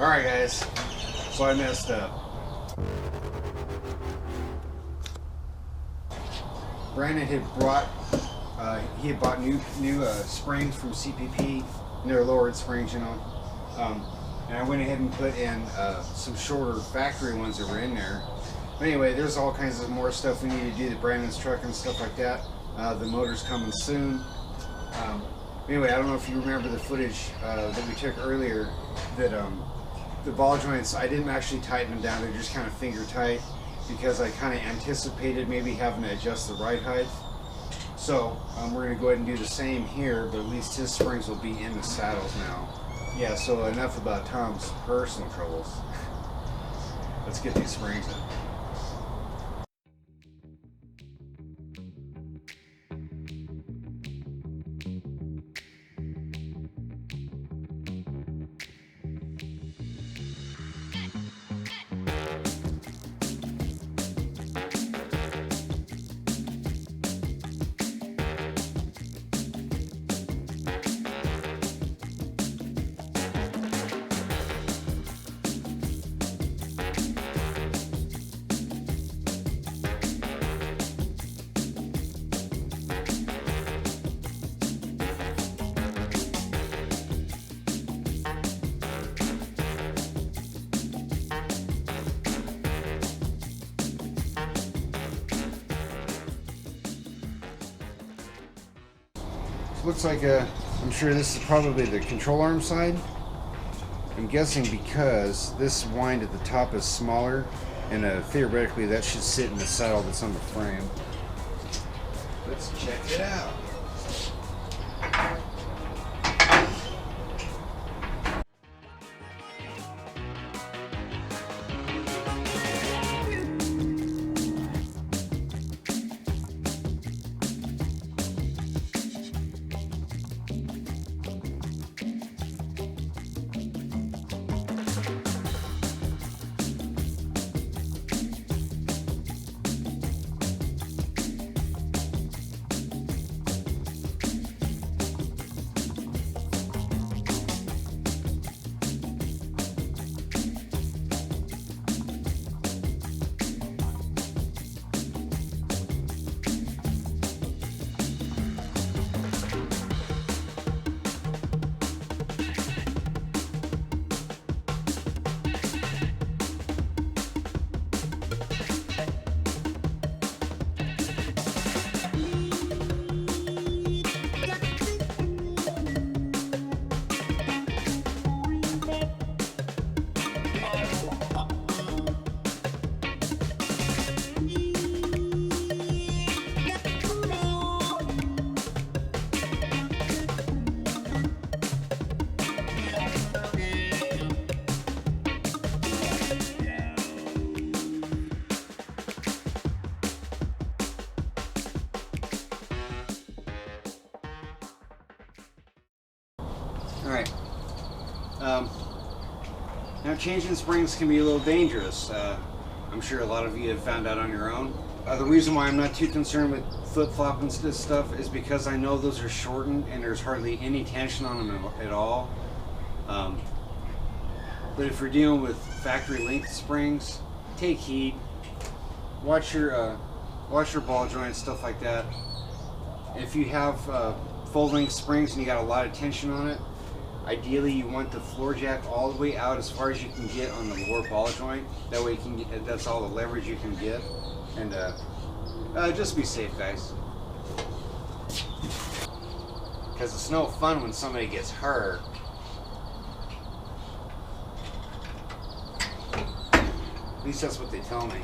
Alright guys, so I messed up. Brandon had brought, he had bought new springs from CPP, and they're lowered springs, you know. And I went ahead and put in some shorter factory ones that were in there. But anyway, there's all kinds of more stuff we need to do to Brandon's truck and stuff like that. The motor's coming soon. Anyway, I don't know if you remember the footage that we took earlier, that the ball joints, I didn't actually tighten them down, they're just kind of finger tight, because I kind of anticipated maybe having to adjust the ride height. So we're going to go ahead and do the same here, but at least his springs will be in the saddles now. Yeah, so enough about Tom's personal troubles. Let's get these springs in. Looks like I'm sure this is probably the control arm side. I'm guessing because this wind at the top is smaller, and theoretically that should sit in the saddle that's on the frame. Let's check it out. Alright, now changing springs can be a little dangerous. I'm sure a lot of you have found out on your own. The reason why I'm not too concerned with flip-flopping this stuff is because I know those are shortened and there's hardly any tension on them at all. But if you're dealing with factory length springs, take heed. Watch your ball joints, stuff like that. If you have full-length springs and you got a lot of tension on it, ideally you want the floor jack all the way out as far as you can get on the lower ball joint. That way you can get, that's all the leverage you can get. And just be safe, guys. Because it's no fun when somebody gets hurt. At least that's what they tell me.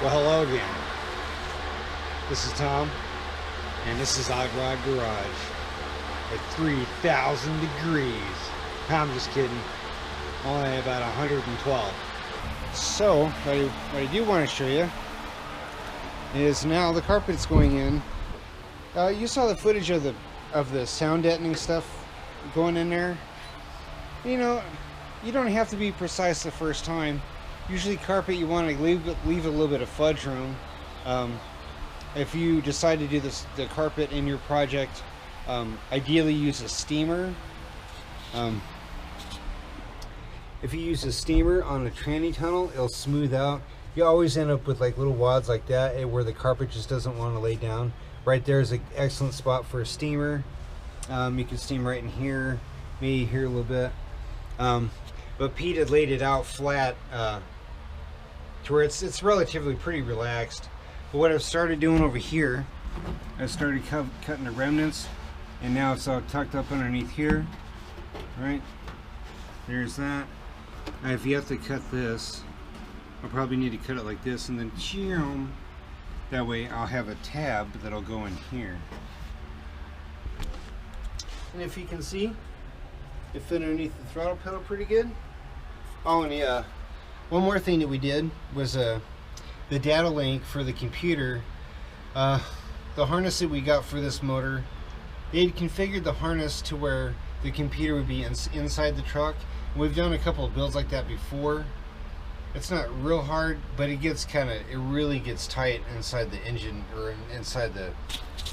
Well, hello again. This is Tom, and this is Odd Rod Garage at 3,000 degrees. I'm just kidding. Only about 112. So, what I do want to show you is now the carpet's going in. You saw the footage of the sound deadening stuff going in there. You know, you don't have to be precise the first time. Usually carpet, you want to leave a little bit of fudge room. If you decide to do the carpet in your project, ideally use a steamer. If you use a steamer on a tranny tunnel, it'll smooth out. You always end up with like little wads like that where the carpet just doesn't want to lay down. Right there is an excellent spot for a steamer. You can steam right in here, maybe here a little bit. But Pete had laid it out flat to where it's relatively pretty relaxed. But what I've started doing over here, I started cutting the remnants, and now it's all tucked up underneath here. Right, there's that. Now if you have to cut this, I'll probably need to cut it like this, and then that way I'll have a tab that'll go in here. And if you can see, it fit underneath the throttle pedal pretty good. Oh, and yeah, one more thing that we did was the data link for the computer. The harness that we got for this motor, they had configured the harness to where the computer would be inside the truck. We've done a couple of builds like that before. It's not real hard, but it really gets tight inside the engine, or inside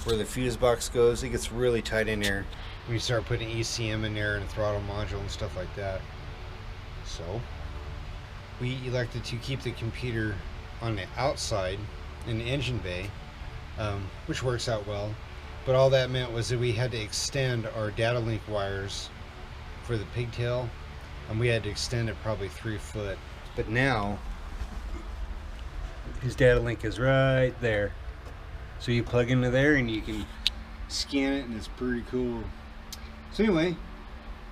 where the fuse box goes. It gets really tight in there when you start putting ECM in there and throttle module and stuff like that. So we elected to keep the computer on the outside in the engine bay, which works out well. But all that meant was that we had to extend our data link wires for the pigtail, and we had to extend it probably 3 foot. But now his data link is right there, so you plug into there and you can scan it, and it's pretty cool. So anyway,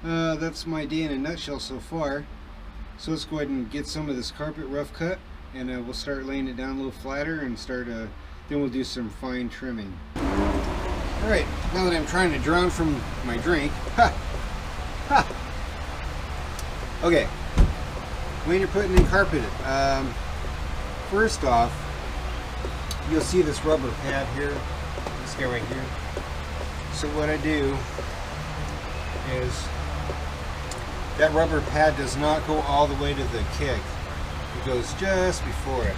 that's my day in a nutshell so far. So let's go ahead and get some of this carpet rough cut, and we'll start laying it down a little flatter, and then we'll do some fine trimming. Alright, now that I'm trying to drown from my drink, okay, when you're putting in carpet, first off, you'll see this rubber pad here, this guy right here. So what I do is, that rubber pad does not go all the way to the kick. It goes just before it.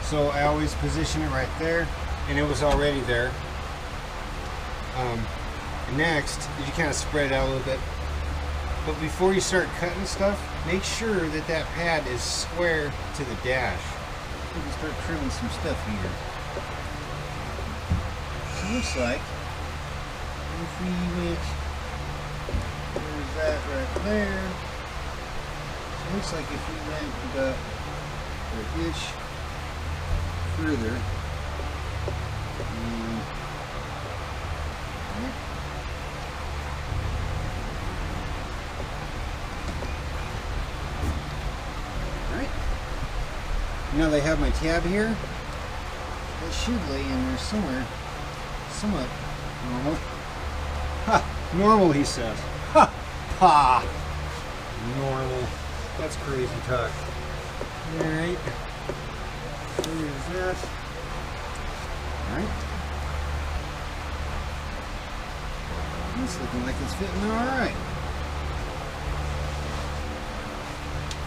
So I always position it right there, and it was already there. And next, you kind of spread it out a little bit. But before you start cutting stuff, make sure that that pad is square to the dash. We can start trimming some stuff here. So it looks like if we went, there's that right there. So it looks like if we went about an inch further, now they have my tab here. It should lay in there somewhere, somewhat normal. Ha! Normal, he says. Ha! Ha! Normal. That's crazy talk. Alright. There's that. Alright. It's looking like it's fitting alright.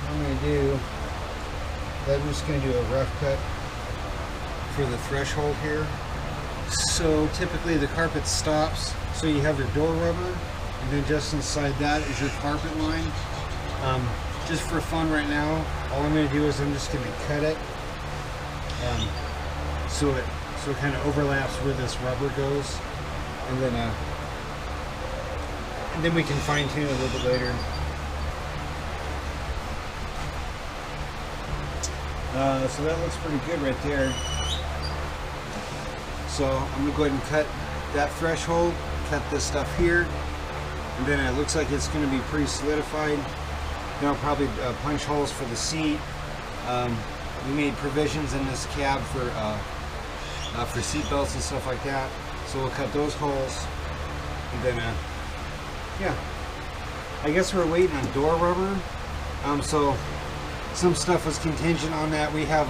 What I'm going to do, I'm just going to do a rough cut for the threshold here. So typically the carpet stops, so you have your door rubber, and then just inside that is your carpet line. Just for fun right now, all I'm going to do is I'm just going to cut it so it kind of overlaps where this rubber goes, and then we can fine tune it a little bit later. So that looks pretty good right there. So I'm going to go ahead and cut that threshold, cut this stuff here, and then it looks like it's going to be pretty solidified. Now probably punch holes for the seat, we made provisions in this cab for seat belts and stuff like that. So we'll cut those holes, and then yeah. I guess we're waiting on door rubber. So some stuff was contingent on that. We have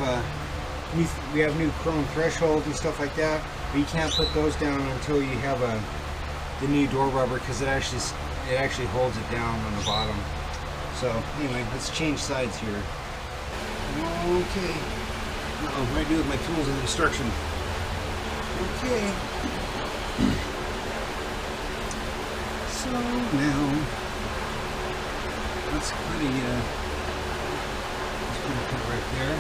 new chrome threshold and stuff like that, but you can't put those down until you have the new door rubber, because it actually holds it down on the bottom. So anyway, let's change sides here. Okay. Uh-oh, what do I do with my tools of destruction? Okay. So now let's put a cut right there.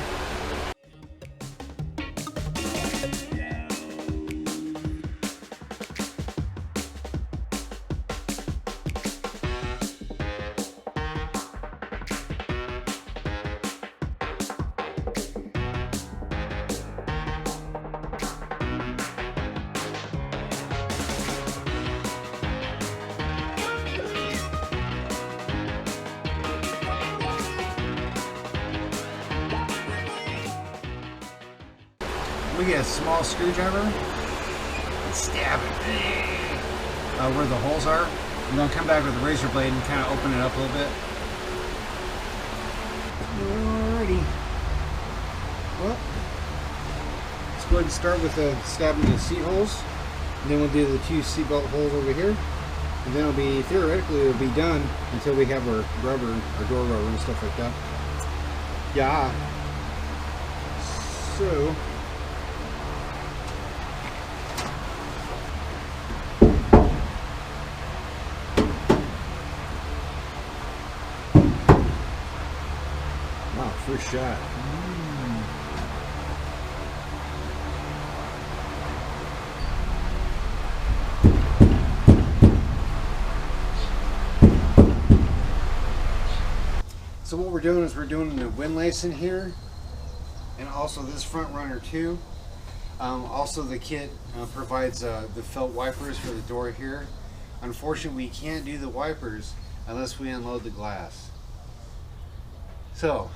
We get a small screwdriver and stab it where the holes are. And then come back with a razor blade and kind of open it up a little bit. Alrighty. Well, let's go ahead and start with stabbing the seat holes. And then we'll do the 2 seatbelt holes over here. And then theoretically it'll be done until we have our rubber, our door rubber and stuff like that. Yeah. So first shot. So what we're doing is we're doing the windlass in here, and also this front runner too. Also the kit provides the felt wipers for the door here. Unfortunately, we can't do the wipers unless we unload the glass. So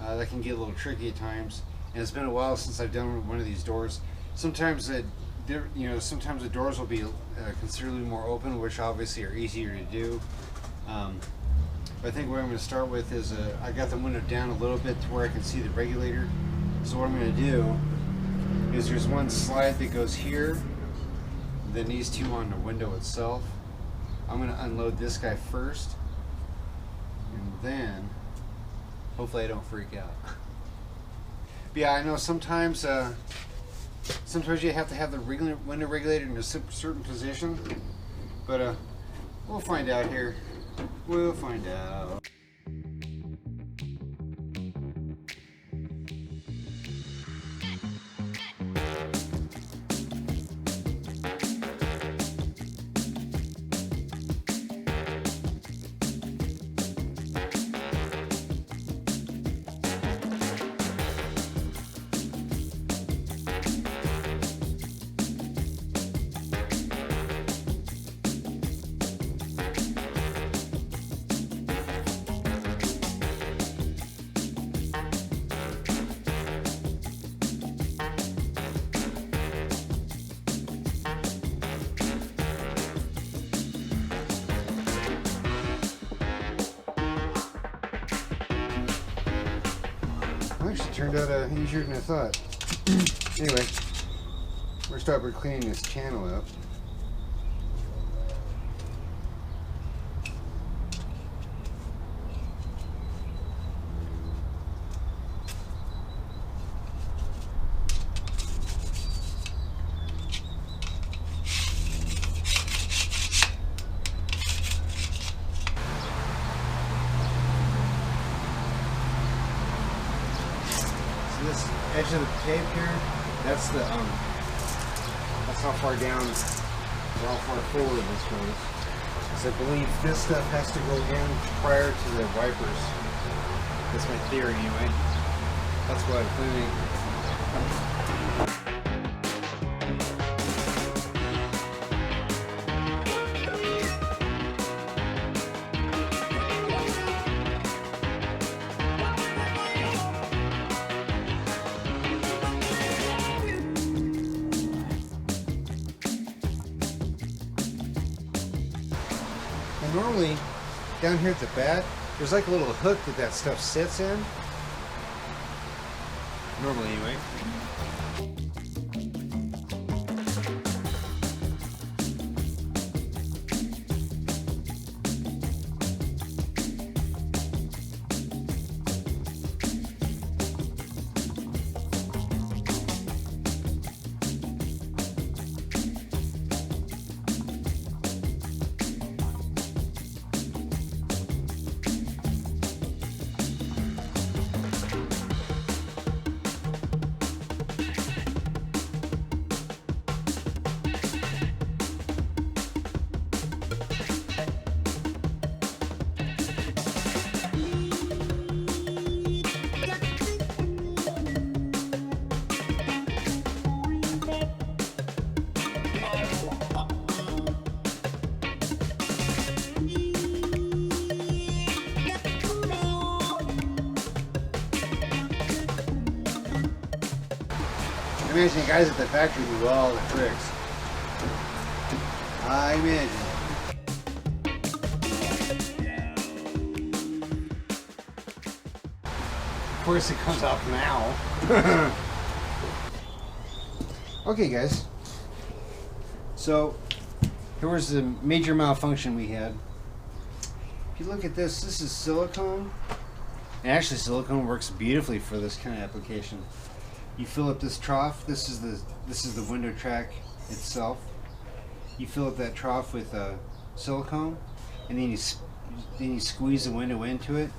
that can get a little tricky at times, and it's been a while since I've done one of these doors. Sometimes sometimes the doors will be considerably more open, which obviously are easier to do. But I think what I'm going to start with is I got the window down a little bit to where I can see the regulator. So what I'm going to do is there's one slide that goes here, then these two on the window itself. I'm going to unload this guy first, and then hopefully I don't freak out. But yeah, I know sometimes you have to have the window regulator in a certain position, but we'll find out here. We'll find out. Actually turned out easier than I thought. Anyway, we're gonna start by cleaning this channel up. This edge of the tape here, that's how far down or how far forward this goes. Because I believe this stuff has to go in prior to the wipers. That's my theory anyway. That's what I'm planning. normally down here at the back, there's like a little hook that stuff sits in. Normally, anyway. I imagine the guys at the factory do all the tricks. I imagine. Of course it comes off now. Okay guys. So, here was the major malfunction we had. If you look at this, this is silicone. And actually silicone works beautifully for this kind of application. You fill up this trough. This is the window track itself. You fill up that trough with silicone, and then you squeeze the window into it.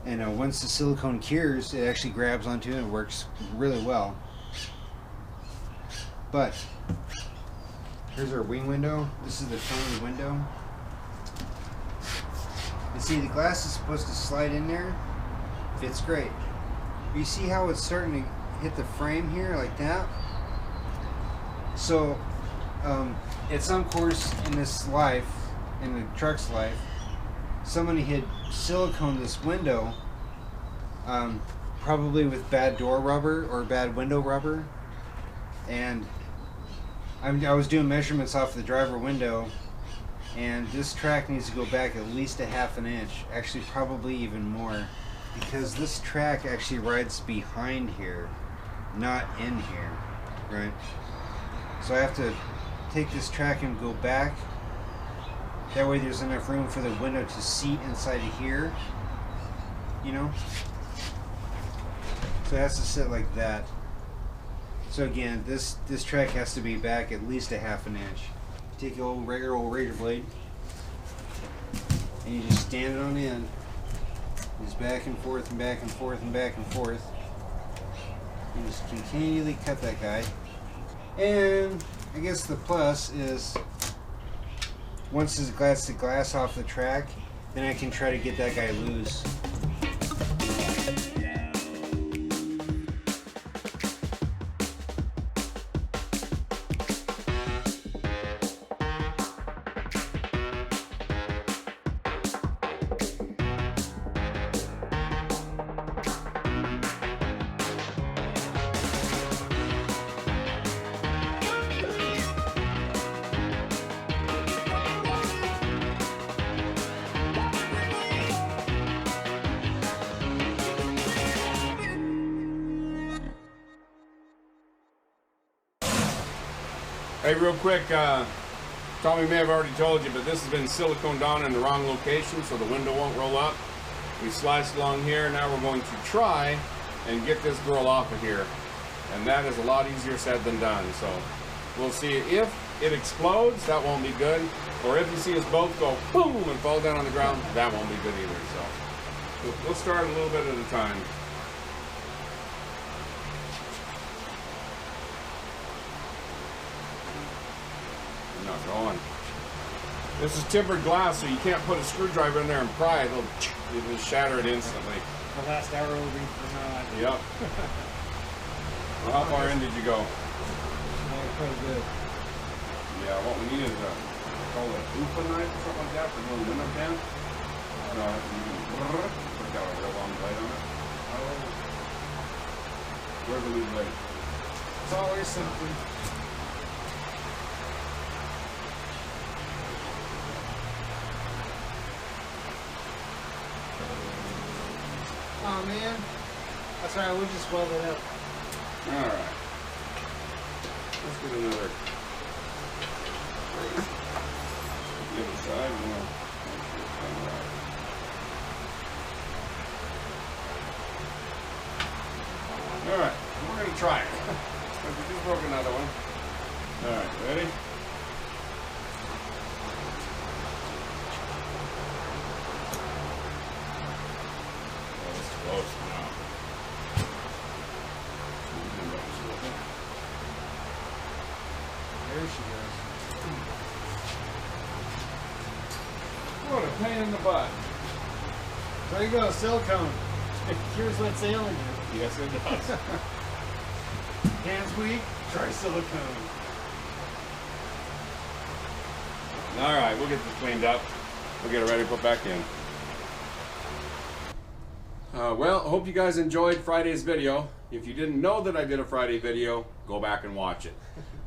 And once the silicone cures, it actually grabs onto it and works really well. But here's our wing window. This is the front of the window. You see, the glass is supposed to slide in there. Fits great. You see how it's starting to hit the frame here like that? So at some course in this life, in the truck's life, somebody had siliconed this window, probably with bad door rubber or bad window rubber, and I was doing measurements off the driver window, and this track needs to go back at least a ½ inch, actually probably even more, because this track actually rides behind here, not in here, right? So I have to take this track and go back. That way there's enough room for the window to seat inside of here, you know? So it has to sit like that. So again, this track has to be back at least a ½ inch. You take your regular old razor blade and you just stand it on end. Just back and forth and back and forth and back and forth. You just continually cut that guy. And I guess the plus is once it's the glass off the track, then I can try to get that guy loose. Hey, real quick, Tommy may have already told you, but this has been siliconed on in the wrong location, so the window won't roll up. We sliced along here. Now we're going to try and get this girl off of here. And that is a lot easier said than done. So we'll see if it explodes, that won't be good. Or if you see us both go boom and fall down on the ground, that won't be good either. So we'll start a little bit at a time. Not going. This is tempered glass, so you can't put a screwdriver in there and pry it. It'll just shatter it instantly. The last hour will be for now. Yep. Well, how far in did you go? Quite a bit. Yeah, what we need is a call it Upa knife or something like that for a little window pan. No, you can put out a real long blade on it. Where's the new blade? It's always something. man. That's right, we'll just weld it up. Alright. Let's get another. The other side, you know. Make sure it's done right. Alright, we're going to try it. We just broke another one. Alright, ready? Oh, this is close now. There she goes. What a pain in the butt. There you go, silicone. Here's what's ailing you. Yes, it does. Hands weak, try silicone. Alright, we'll get this cleaned up. We'll get it ready to put back in. Well, I hope you guys enjoyed Friday's video. If you didn't know that I did a Friday video, go back and watch it.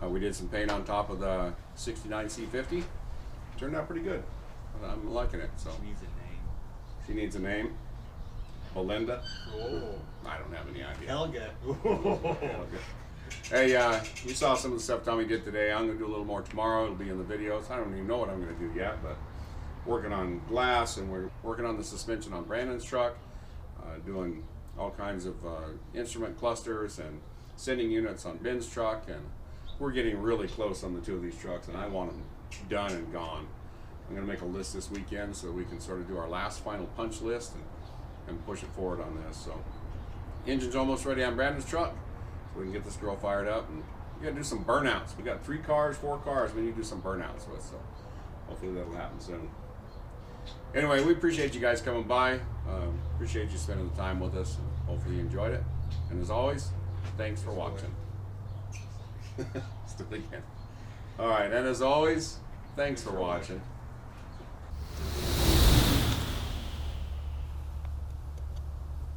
We did some paint on top of the 69 C50. Turned out pretty good. I'm liking it. So Needs a name. she needs a name. Belinda. Oh. I don't have any idea. Helga. Hey, you saw some of the stuff Tommy did today. I'm going to do a little more tomorrow. It'll be in the videos. I don't even know what I'm going to do yet, but working on glass, and we're working on the suspension on Brandon's truck, doing all kinds of instrument clusters and sending units on Ben's truck, and we're getting really close on the two of these trucks, and I want them done and gone. I'm going to make a list this weekend so we can sort of do our last final punch list and push it forward on this. So engine's almost ready on Brandon's truck, so we can get this girl fired up, and we got to do some burnouts. We got 3 cars, 4 cars we need to do some burnouts with, so hopefully that'll happen soon. Anyway, we appreciate you guys coming by. Appreciate you spending the time with us, and hopefully you enjoyed it. And as always, thanks for watching. Still again. All right, and as always, thanks for watching.